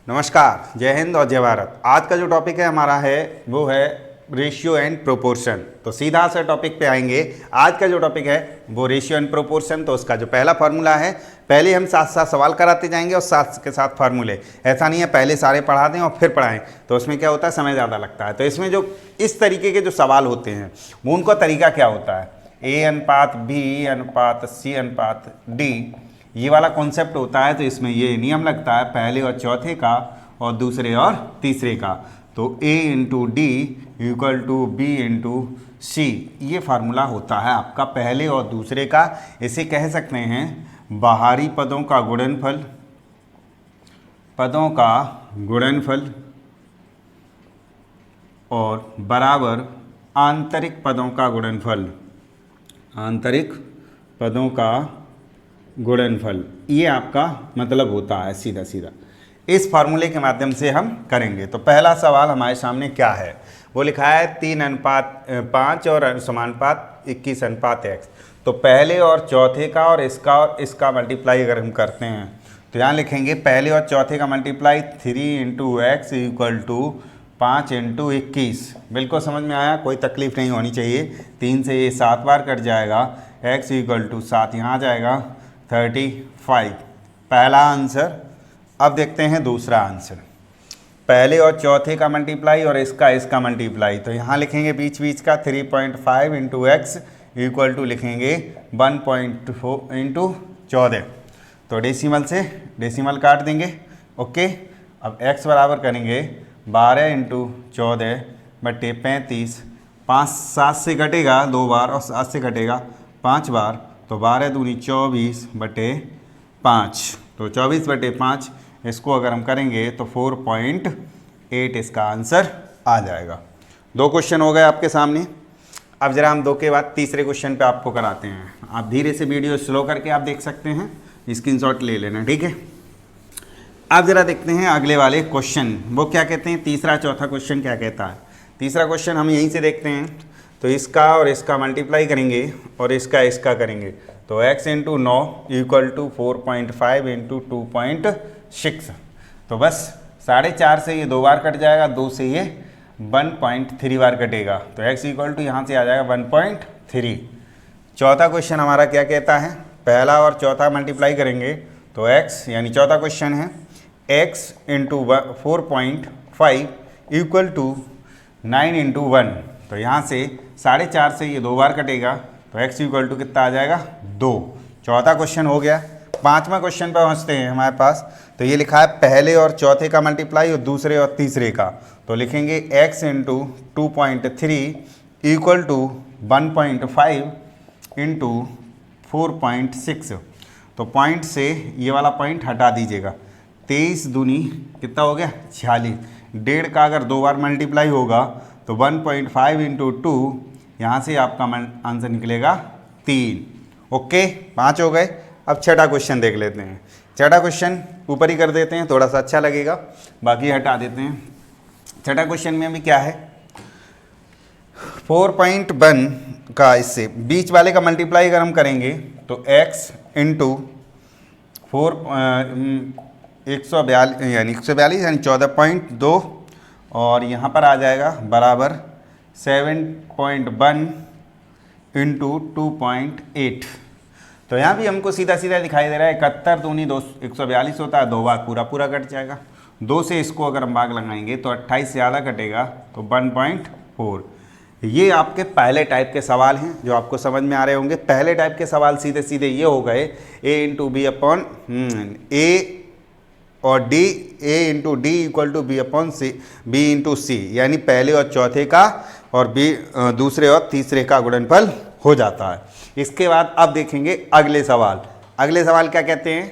नमस्कार, जय हिंद और जय भारत। आज का जो टॉपिक है हमारा है वो है रेशियो एंड प्रोपोर्शन। तो सीधा से टॉपिक पे आएंगे। आज का जो टॉपिक है वो रेशियो एंड प्रोपोर्शन। तो उसका जो पहला फार्मूला है, पहले हम साथ साथ सवाल कराते जाएंगे और साथ के साथ फार्मूले। ऐसा नहीं है पहले सारे पढ़ा दें और फिर पढ़ाएं, तो उसमें क्या होता है, समय ज़्यादा लगता है। तो इसमें जो इस तरीके के जो सवाल होते हैं वो उनका तरीका क्या होता है, A अनुपात B अनुपात C अनुपात D, ये वाला कॉन्सेप्ट होता है। तो इसमें ये नियम लगता है पहले और चौथे का और दूसरे और तीसरे का। तो A into D equal to B into C, ये फार्मूला होता है आपका पहले और दूसरे का। इसे कह सकते हैं बाहरी पदों का गुणनफल, पदों का गुणनफल और बराबर आंतरिक पदों का गुणनफल, आंतरिक पदों का गुणनफल। ये आपका मतलब होता है सीधा सीधा। इस फार्मूले के माध्यम से हम करेंगे। तो पहला सवाल हमारे सामने क्या है, वो लिखा है 3 अनुपात 5 और समानुपात 21 अनुपात x। तो पहले और चौथे का और इसका मल्टीप्लाई अगर हम करते हैं तो यहाँ लिखेंगे पहले और चौथे का multiply 3 into X equal to 5 into 21। बिल्कुल समझ में आया, कोई तकलीफ नहीं होनी चाहिए। 3 से ये 7 बार कट जाएगा, x इक्वल टू 7 यहाँ आ जाएगा 35, पहला आंसर। अब देखते हैं दूसरा आंसर, पहले और चौथे का मल्टीप्लाई और इसका मल्टीप्लाई। तो यहाँ लिखेंगे बीच बीच का 3.5 इंटू एक्स इक्वल टू लिखेंगे 1.4 इंटू 14। तो डेसिमल से डेसिमल काट देंगे। ओके, अब x बराबर करेंगे 12 इंटू 14 बटे 35। 5 7 से कटेगा 2 बार और 7 से कटेगा 5 बार, तो 12 दूनी 24 बटे 5। तो 24 बटे 5 इसको अगर हम करेंगे तो 4.8 इसका आंसर आ जाएगा। 2 क्वेश्चन हो गए आपके सामने। अब जरा हम 2 के बाद तीसरे क्वेश्चन पे आपको कराते हैं। आप धीरे से वीडियो स्लो करके आप देख सकते हैं, स्क्रीनशॉट ले लेना, ठीक है। अब जरा देखते हैं अगले वाले क्वेश्चन, वो क्या कहते हैं, तीसरा चौथा क्वेश्चन क्या कहता है। तीसरा क्वेश्चन हम यहीं से देखते हैं। तो इसका और इसका मल्टीप्लाई करेंगे और इसका करेंगे। तो x into 9 equal to 4.5 into 2.6। तो बस 4.5 से ये 2 बार कट जाएगा, 2 से ये 1.3 बार कटेगा। तो x इक्वल टू यहाँ से आ जाएगा 1.3। चौथा क्वेश्चन हमारा क्या कहता है, पहला और चौथा मल्टीप्लाई करेंगे तो x, यानी चौथा क्वेश्चन है x into 4.5 equal to 9 into 1। तो यहाँ से 4.5 से ये 2 बार कटेगा, तो x इक्वल टू कितना आ जाएगा 2। चौथा क्वेश्चन हो गया। पांचवा क्वेश्चन पर पहुँचते हैं हमारे पास। तो ये लिखा है पहले और चौथे का मल्टीप्लाई और दूसरे और तीसरे का। तो लिखेंगे x into 2.3 equal to 1.5 into 4.6। तो पॉइंट से ये वाला पॉइंट हटा दीजिएगा। 23 दूनी कितना हो गया 46। 1.5 का अगर 2 बार मल्टीप्लाई होगा तो 1.5 इंटू 2, यहाँ से आपका आंसर निकलेगा 3। ओके, 5 हो गए। अब छठा क्वेश्चन देख लेते हैं। छठा क्वेश्चन ऊपर ही कर देते हैं, थोड़ा सा अच्छा लगेगा, बाकी हटा देते हैं। छठा क्वेश्चन में भी क्या है, 4.1 का इससे बीच वाले का मल्टीप्लाई अगर हम करेंगे तो x इंटू 142 यानी 14.2 और यहाँ पर आ जाएगा बराबर 7.1 इंटू 2.8। तो यहाँ भी हमको सीधा सीधा दिखाई दे रहा है 71 दूनी 142 होता है, 2 बार पूरा पूरा कट जाएगा। 2 से इसको अगर हम भाग लगाएंगे तो 28 से ज़्यादा कटेगा, तो 1.4। ये आपके पहले टाइप के सवाल हैं जो आपको समझ में आ रहे होंगे। पहले टाइप के सवाल सीधे सीधे ये हो गए a into B upon a और d, a into D equal to B upon C, B into C, यानी पहले और चौथे का और b दूसरे और तीसरे का गुणनफल हो जाता है। इसके बाद अब देखेंगे अगले सवाल। अगले सवाल क्या कहते हैं।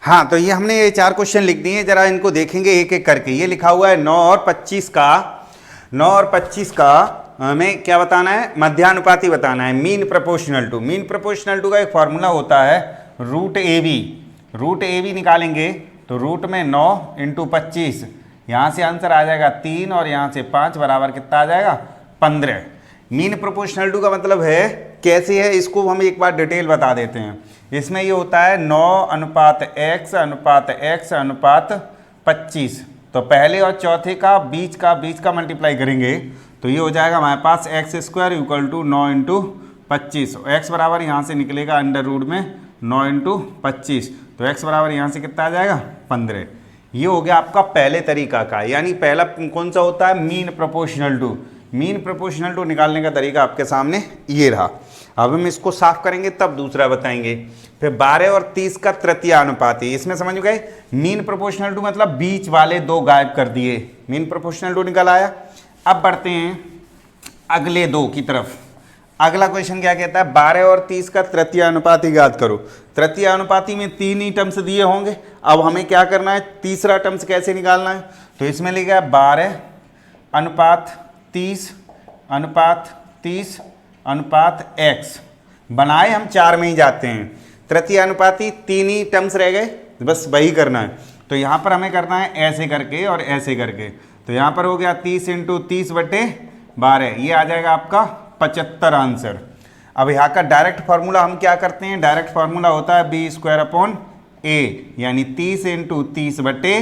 हाँ, तो ये हमने ये 4 क्वेश्चन लिख दिए, जरा इनको देखेंगे एक एक करके। ये लिखा हुआ है 9 और 25 का हमें क्या बताना है, मध्यानुपाती बताना है, mean proportional to. Mean proportional to का एक फॉर्मूला होता है रूट ए बी निकालेंगे तो रूट में 9 इंटू 25, यहाँ से आंसर आ जाएगा 3 और यहाँ से 5 बराबर कितना आ जाएगा 15। मीन प्रोपोर्शनल टू का मतलब है कैसे है, इसको हम एक बार डिटेल बता देते हैं। इसमें ये होता है 9 अनुपात x अनुपात x अनुपात 25। तो पहले और चौथे का बीच का मल्टीप्लाई करेंगे तो ये हो जाएगा हमारे पास X square equal to 9 into 25। X बराबर यहाँ से निकलेगा अंडर रूट में 9 इंटू 25। तो एक्स बराबर यहाँ से कितना आ जाएगा 15। ये हो गया आपका पहले तरीका का, यानी पहला कौन सा होता है mean proportional to. Mean proportional to निकालने का तरीका आपके सामने ये रहा। अब हम इसको साफ करेंगे तब दूसरा बताएंगे। फिर 12 और 30 का तृतीय अनुपाती, इसमें समझ गए मीन प्रोपोर्शनल टू मतलब बीच वाले दो गायब कर दिए, मीन प्रोपोर्शनल टू निकल आया। अब बढ़ते हैं अगले दो की तरफ। अगला क्वेश्चन क्या कहता है 12 और 30 का तृतीय अनुपाती ज्ञात करो। तृतीय अनुपाती में 3 ही टर्म्स दिए होंगे। अब हमें क्या करना है, तीसरा टर्म्स कैसे निकालना है। तो इसमें लिखा है 12 अनुपात 30 अनुपात 30 अनुपात x। बनाए हम 4 में ही जाते हैं, तृतीय अनुपाती 3 ही टर्म्स रह गए, बस वही करना है। तो यहाँ पर हमें करना है ऐसे करके और ऐसे करके। तो यहाँ पर हो गया 30 इंटू 30 बटे 12, ये आ जाएगा आपका 75 आंसर। अब यहाँ का डायरेक्ट फार्मूला हम क्या करते हैं, डायरेक्ट फार्मूला होता है बी स्क्वायर अपॉन ए, यानी 30 इंटू 30 बटे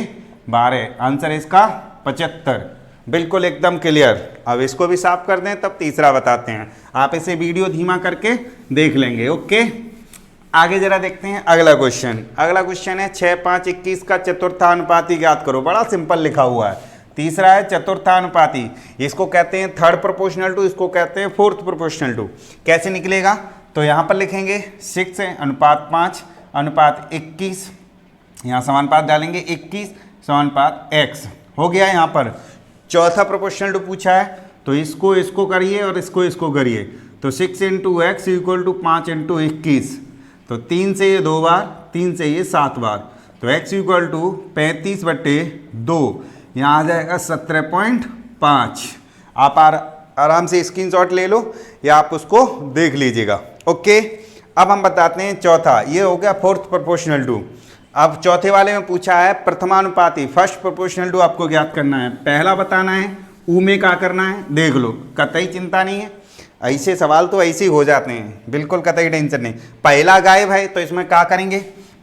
12, आंसर इसका 75। बिल्कुल एकदम क्लियर। अब इसको भी साफ कर दें तब तीसरा बताते हैं। आप इसे वीडियो धीमा करके देख लेंगे। ओके, आगे जरा देखते हैं अगला क्वेश्चन। अगला क्वेश्चन है 6, 5, 21 का चतुर्थानुपाती ज्ञात करो। बड़ा सिंपल लिखा हुआ है। तीसरा है चतुर्थानुपाती, इसको कहते हैं थर्ड प्रोपोर्शनल टू, इसको कहते हैं फोर्थ प्रोपोर्शनल टू। कैसे निकलेगा, तो यहाँ पर लिखेंगे 6 अनुपात 5 अनुपात 21, यहाँ समानुपात डालेंगे 21 समानुपात x हो गया। यहाँ पर चौथा प्रोपोर्शनल टू पूछा है तो इसको करिए और इसको करिए। तो 6 into X equal to 5 into 21, तो 3 से ये 2 बार, 3 से ये 7 बार, तो x इक्वल टू 35 बटे 2, यहाँ आ जाएगा 17.5। आप आराम से स्क्रीनशॉट ले लो या आप उसको देख लीजिएगा। ओके, अब हम बताते हैं चौथा, ये हो गया फोर्थ प्रोपोर्शनल टू। अब चौथे वाले में पूछा है प्रथमानुपाती, फर्स्ट प्रोपोर्शनल टू आपको ज्ञात करना है। पहला बताना है, ऊ में क्या करना है देख लो, कतई चिंता नहीं है। ऐसे सवाल तो ऐसे ही हो जाते हैं, बिल्कुल कतई टेंशन नहीं। पहला गायब है तो इसमें क्या करेंगे,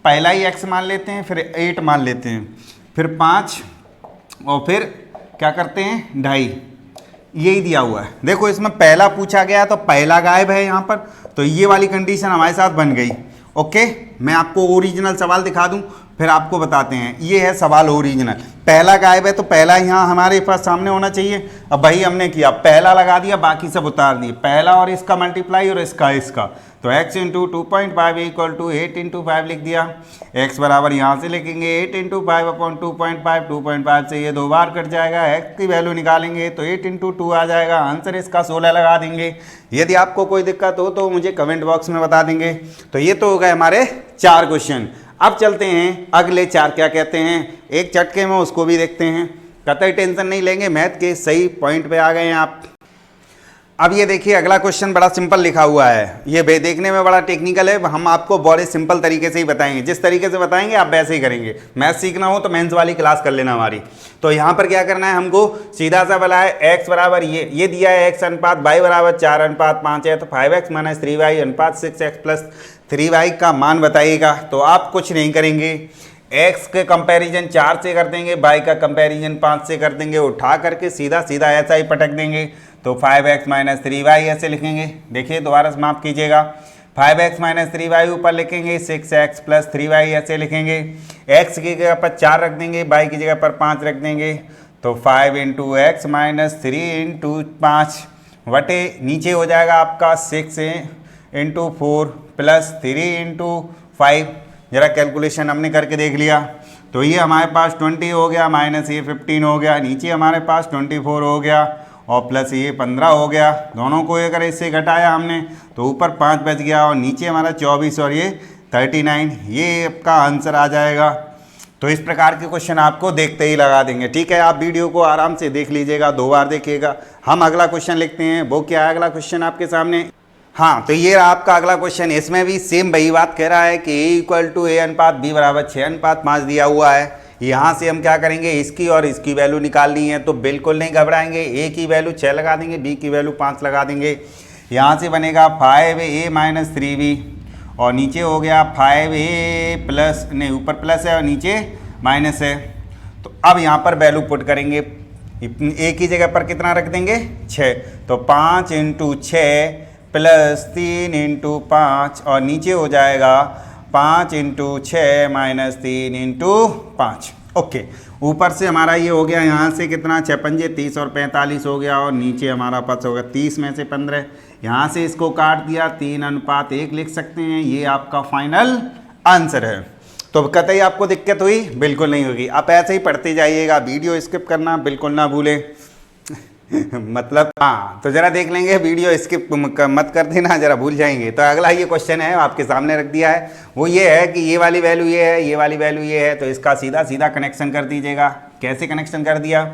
पहला ही x मान लेते हैं, फिर 8 मान लेते हैं, फिर 5 और फिर क्या करते हैं 2.5, यही दिया हुआ है। देखो इसमें पहला पूछा गया तो पहला गायब है यहाँ पर, तो ये वाली कंडीशन हमारे साथ बन गई। ओके, मैं आपको ओरिजिनल सवाल दिखा दूं फिर आपको बताते हैं। ये है सवाल ओरिजिनल, पहला गायब है तो पहला यहाँ हमारे पास सामने होना चाहिए। अब भाई हमने किया, पहला लगा दिया, बाकी सब उतार दिए, पहला और इसका मल्टीप्लाई और इसका। तो x into 2.5 equal to 8 into 5 लिख दिया। x बराबर यहाँ से लिखेंगे 8 इंटू 5 अपॉन 2.5, 2.5 से ये 2 बार कट जाएगा, x की वैल्यू निकालेंगे तो 8 इंटू 2 आ जाएगा, आंसर इसका 16 लगा देंगे। यदि आपको कोई दिक्कत हो तो मुझे कमेंट बॉक्स में बता देंगे। तो ये तो हो गए हमारे 4 क्वेश्चन। अब चलते हैं अगले 4 क्या कहते हैं, एक चटके में उसको भी देखते हैं। कतई टेंशन नहीं लेंगे, मैथ के सही पॉइंट पे आ गए हैं आप। अब ये देखिए अगला क्वेश्चन बड़ा सिंपल लिखा हुआ है, ये देखने में बड़ा टेक्निकल है, हम आपको बड़े सिंपल तरीके से ही बताएंगे। जिस तरीके से बताएंगे आप वैसे ही करेंगे। मैथ सीखना हो तो मेंस वाली क्लास कर लेना हमारी। तो यहाँ पर क्या करना है, हमको सीधा सा बोला है x बराबर ये दिया है x अनुपात y बराबर 4 अनुपात 5 है, तो 5x माइनस 3y अनुपात 6x प्लस 3y का मान बताइएगा। तो आप कुछ नहीं करेंगे, x के कंपैरिजन 4 से कर देंगे, y का कंपैरिजन 5 से कर देंगे, उठा करके सीधा सीधा ऐसा ही पटक देंगे। तो 5x माइनस 3y ऐसे लिखेंगे। देखिए दोबारा समाप्त कीजिएगा, 5x माइनस 3y ऊपर लिखेंगे, 6x प्लस 3y ऐसे लिखेंगे। x की जगह पर 4 रख देंगे, y की जगह पर 5 रख देंगे। तो 5 इंटू एक्स माइनस 3 इंटू 5 वटे नीचे हो जाएगा आपका 6 इंटू 4 प्लस 3 इंटू 5। जरा कैलकुलेशन हमने करके देख लिया, तो ये हमारे पास 20 हो गया, माइनस ये 15 हो गया, नीचे हमारे पास 24 हो गया और प्लस ये 15 हो गया। दोनों को अगर इससे घटाया हमने तो ऊपर 5 बच गया और नीचे हमारा 24 और ये 39, ये आपका आंसर आ जाएगा। तो इस प्रकार के क्वेश्चन आपको देखते ही लगा देंगे। ठीक है, आप वीडियो को आराम से देख लीजिएगा, 2 बार देखिएगा। हम अगला क्वेश्चन लिखते हैं, वो क्या है अगला क्वेश्चन आपके सामने। हाँ, तो ये रहा आपका अगला क्वेश्चन। इसमें भी सेम वही बात कह रहा है कि a इक्वल टू a अनुपात b बराबर 6 अनुपात 5 दिया हुआ है। यहाँ से हम क्या करेंगे, इसकी और इसकी वैल्यू निकालनी है। तो बिल्कुल नहीं घबराएंगे, a की वैल्यू 6 लगा देंगे, b की वैल्यू 5 लगा देंगे। यहाँ से बनेगा 5a माइनस 3b और नीचे हो गया 5a प्लस, नहीं ऊपर प्लस है और नीचे माइनस है। तो अब यहाँ पर वैल्यू पुट करेंगे, एक ही जगह पर कितना रख देंगे 6, तो 5 × 6 प्लस 3 × 5 और नीचे हो जाएगा 5 × 6 माइनस 3 × 5। ओके, ऊपर से हमारा ये हो गया, यहाँ से कितना 6 पंजे 30 और 45 हो गया, और नीचे हमारा पास होगा 30 में से 15। यहाँ से इसको काट दिया, 3:1 लिख सकते हैं। ये आपका फाइनल आंसर है। तो कतई आपको दिक्कत हुई? बिल्कुल नहीं होगी। आप ऐसे ही पढ़ते जाइएगा, वीडियो स्किप करना बिल्कुल ना भूलें। मतलब हाँ, तो जरा देख लेंगे, वीडियो स्किप मत कर देना, जरा भूल जाएंगे। तो अगला ये क्वेश्चन है, आपके सामने रख दिया है, वो ये है कि ये वाली वैल्यू ये है, ये वाली वैल्यू ये है, तो इसका सीधा सीधा कनेक्शन कर दीजिएगा। कैसे कनेक्शन कर दिया?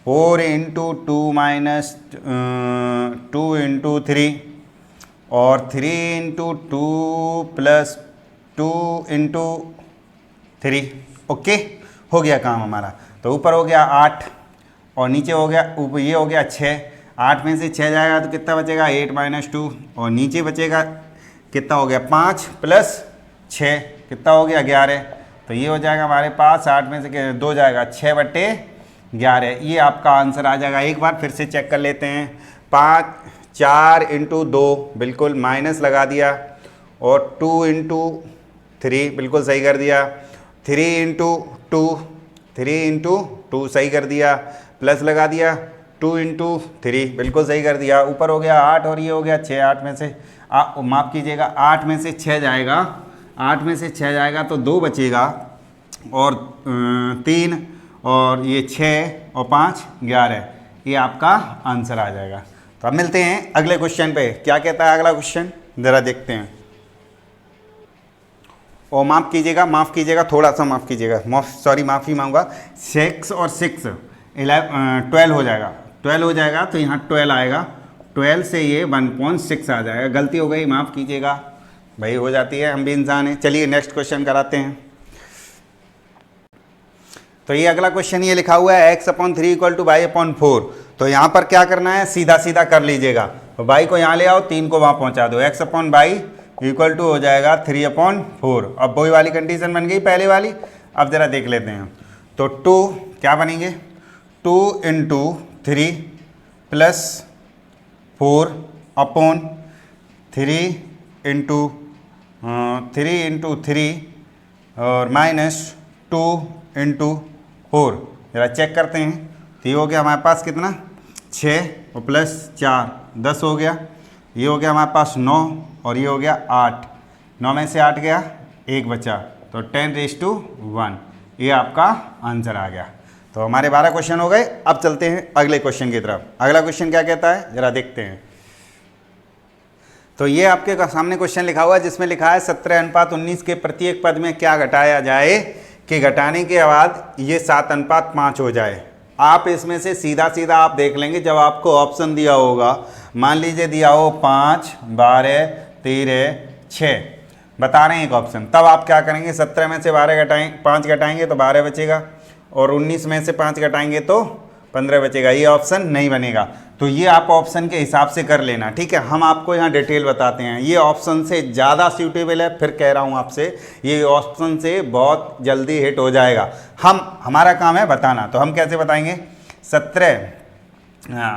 4 × 2 माइनस 2 × 3 और 3 × 2 प्लस 2 × 3। ओके, हो गया काम हमारा। तो ऊपर हो गया 8 और नीचे हो गया, ऊपर ये हो गया 6। 8 में से 6 जाएगा तो कितना बचेगा 8 - 2, और नीचे बचेगा कितना हो गया 5 प्लस 6 कितना हो गया 11। तो ये हो जाएगा हमारे पास 8 में से 2 जाएगा 6/11। ये आपका आंसर आ जाएगा। एक बार फिर से चेक कर लेते हैं। 4 × 2 बिल्कुल माइनस लगा दिया, और 2 × 3 बिल्कुल सही कर दिया, 3 × 2 सही कर दिया, प्लस लगा दिया 2 × 3 बिल्कुल सही कर दिया। ऊपर हो गया 8 और ये हो गया 6। 8 में से माफ़ कीजिएगा, 8 में से 6 जाएगा, 8 में से 6 जाएगा तो 2 बचेगा, और 3 और ये 6 और 5 11। ये आपका आंसर आ जाएगा। तो अब मिलते हैं अगले क्वेश्चन पे। क्या कहता है अगला क्वेश्चन, ज़रा देखते हैं। और माफ़ कीजिएगा, थोड़ा सा माफ़ कीजिएगा, माफ़ी मांगूंगा। 6 और 6 12 हो जाएगा, 12 हो जाएगा, तो यहाँ 12 आएगा, 12 से ये 1.6 आ जाएगा। गलती हो गई, माफ़ कीजिएगा भाई, हो जाती है, हम भी इंसान हैं। चलिए नेक्स्ट क्वेश्चन कराते हैं। तो ये अगला क्वेश्चन ये लिखा हुआ है x/3 = y/4। तो यहाँ पर क्या करना है, सीधा सीधा कर लीजिएगा। तो y को यहाँ ले आओ, 3 को वहाँ पहुँचा दो। x/y = हो जाएगा 3/4। अब वही वाली कंडीशन बन गई पहले वाली। अब ज़रा देख लेते हैं। तो 2 क्या बनेंगे, 2 × 3 प्लस 4/3 × 3 और माइनस 2 × 4। ज़रा चेक करते हैं। तो ये हो गया हमारे पास कितना 6 और प्लस 4 10 हो गया। ये हो गया हमारे पास 9 और ये हो गया 8। 9 में से 8 गया, 1 बचा, तो 10⁻1। ये आपका आंसर आ गया। तो हमारे 12 क्वेश्चन हो गए। अब चलते हैं अगले क्वेश्चन की तरफ। अगला क्वेश्चन क्या कहता है, ज़रा देखते हैं। तो ये आपके सामने क्वेश्चन लिखा हुआ है, जिसमें लिखा है 17:19 के प्रत्येक पद में क्या घटाया जाए कि घटाने के बाद ये 7:5 हो जाए। आप इसमें से सीधा सीधा आप देख लेंगे, जब आपको ऑप्शन दिया होगा, मान लीजिए दिया हो 5, 12, 13, 6 बता रहे हैं एक ऑप्शन, तब आप क्या करेंगे, 17 में से 5 घटाएंगे तो 12 बचेगा, और 19 में से 5 घटाएंगे तो 15 बचेगा। ये ऑप्शन नहीं बनेगा। तो ये आप ऑप्शन के हिसाब से कर लेना, ठीक है। हम आपको यहाँ डिटेल बताते हैं। ये ऑप्शन से ज़्यादा सूटेबल है, फिर कह रहा हूँ आपसे, ये ऑप्शन से बहुत जल्दी हिट हो जाएगा। हमारा काम है बताना। तो हम कैसे बताएंगे, 17,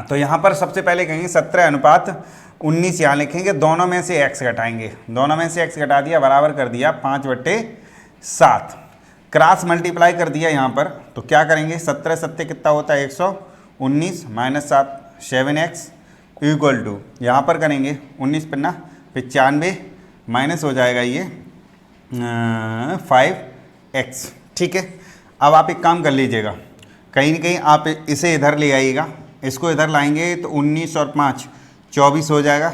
तो यहाँ पर सबसे पहले कहेंगे 17:19 यहाँ लिखेंगे, दोनों में से x घटाएंगे। दोनों में से x घटा दिया, बराबर कर दिया 5/7, क्रॉस मल्टीप्लाई कर दिया यहाँ पर। तो क्या करेंगे, 17 7 कितना होता है 119 माइनस 7 7x इक्वल टू, यहाँ पर करेंगे 19 × 95 माइनस हो जाएगा ये 5x, ठीक है। अब आप एक काम कर लीजिएगा, कहीं ना कहीं आप इसे इधर ले आइएगा, इसको इधर लाएंगे तो 19 और 5 24 हो जाएगा,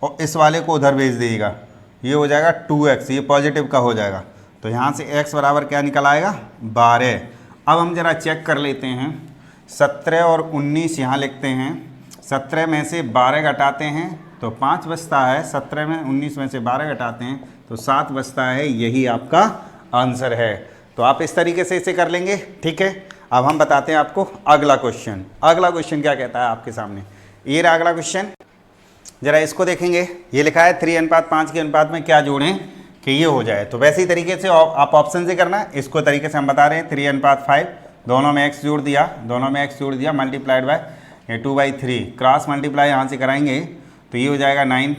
और इस वाले को उधर भेज दीजिएगा, ये हो जाएगा 2x, ये पॉजिटिव का हो जाएगा। तो यहाँ से x बराबर क्या निकल आएगा 12। अब हम ज़रा चेक कर लेते हैं, 17 और 19 यहाँ लिखते हैं, 17 में से 12 घटाते हैं तो 5 बचता है, 17 में 19 में से 12 घटाते हैं तो 7 बचता है। यही आपका आंसर है। तो आप इस तरीके से इसे कर लेंगे, ठीक है। अब हम बताते हैं आपको अगला क्वेश्चन। अगला क्वेश्चन क्या कहता है आपके सामने, ये रहा अगला क्वेश्चन। ज़रा इसको देखेंगे, ये लिखा है 3:5 के अनुपात में क्या जोड़ें कि ये हो जाए। तो वैसे ही तरीके से आप ऑप्शन से करना है, इसको तरीके से हम बता रहे हैं 3:5 दोनों में x जोड़ दिया, दोनों में x जोड़ दिया, मल्टीप्लाइड बाय ये 2/3, क्रॉस मल्टीप्लाई यहाँ से कराएंगे तो ये हो जाएगा 9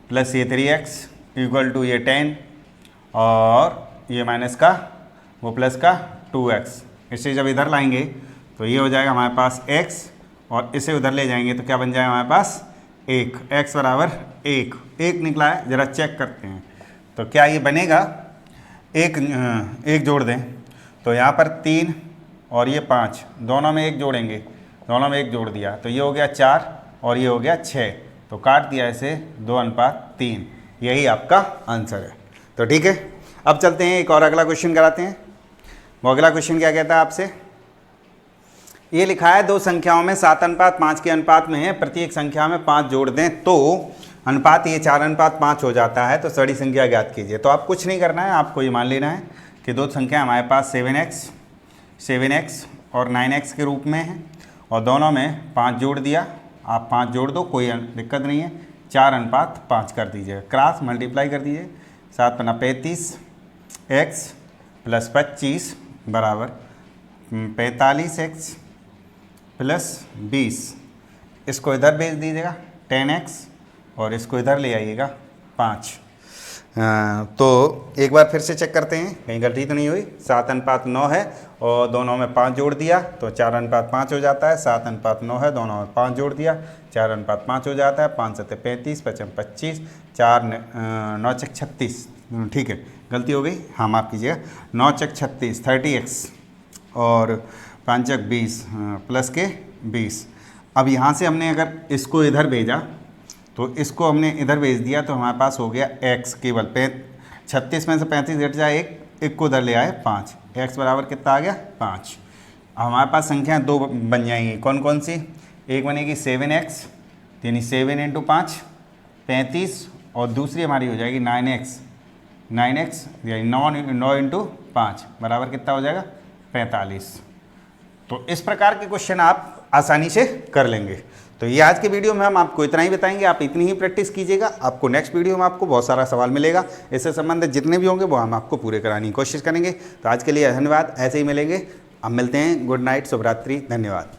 प्लस ये 3x इक्वल टू ये 10 और ये माइनस का वो प्लस का 2x। इसे जब इधर लाएंगे तो ये हो जाएगा हमारे पास x और इसे उधर ले जाएंगे तो क्या बन जाएगा हमारे पास 1, x बराबर 1 निकला है। ज़रा चेक करते हैं तो क्या ये बनेगा, एक जोड़ दें तो यहाँ पर 3 और ये 5, दोनों में 1 जोड़ेंगे, दोनों में 1 जोड़ दिया तो ये हो गया 4 और ये हो गया 6, तो काट दिया इसे 2:3। यही आपका आंसर है। तो ठीक है, अब चलते हैं एक और अगला क्वेश्चन कराते हैं। वो अगला क्वेश्चन क्या कहता है आपसे, ये लिखा है दो संख्याओं में 7:5 के अनुपात में है, प्रत्येक संख्या में 5 जोड़ दें तो अनुपात ये 4:5 हो जाता है, तो सड़ी संख्या ज्ञात कीजिए। तो आप कुछ नहीं करना है, आपको ये मान लेना है कि दो संख्या हमारे पास 7x और 9x के रूप में है और दोनों में 5 जोड़ दिया। आप 5 जोड़ दो, कोई दिक्कत नहीं है, 4:5 कर दीजिएगा, क्रॉस मल्टीप्लाई कर दीजिए। 7 × 35 x प्लस 25 बराबर 45x प्लस 20। इसको इधर भेज दीजिएगा 10x और इसको इधर ले आइएगा 5। तो एक बार फिर से चेक करते हैं कहीं गलती तो नहीं हुई। 7:9 है और दोनों में 5 जोड़ दिया तो 4:5 हो जाता है। 7:9 है, दोनों में 5 जोड़ दिया, 4:5 हो जाता है। 5 × 7 = 35, 5 × 25, 4 9 × 36। ठीक है, गलती हो गई, हाँ माफ़ कीजिएगा। 9 × 36 30x और 5 × 20 प्लस के 20। अब यहाँ से हमने अगर इसको इधर भेजा तो इसको हमने इधर भेज दिया तो हमारे पास हो गया x, केवल 36 में से 35 घट जाए, एक को उधर ले आए 5, x बराबर कितना आ गया 5। अब हमारे पास संख्या 2 बन जाएंगी, कौन कौन सी, एक बनेगी 7x यानी 7 × 5 35 और दूसरी हमारी हो जाएगी 9x यानी 9 × 5 बराबर कितना हो जाएगा 45। तो इस प्रकार के क्वेश्चन आप आसानी से कर लेंगे। तो ये आज के वीडियो में हम आपको इतना ही बताएंगे, आप इतनी ही प्रैक्टिस कीजिएगा। आपको नेक्स्ट वीडियो में आपको बहुत सारा सवाल मिलेगा, इससे संबंधित जितने भी होंगे वो हम आपको पूरे कराने की कोशिश करेंगे। तो आज के लिए धन्यवाद, ऐसे ही मिलेंगे, अब मिलते हैं, गुड नाइट, शुभ रात्रि, धन्यवाद।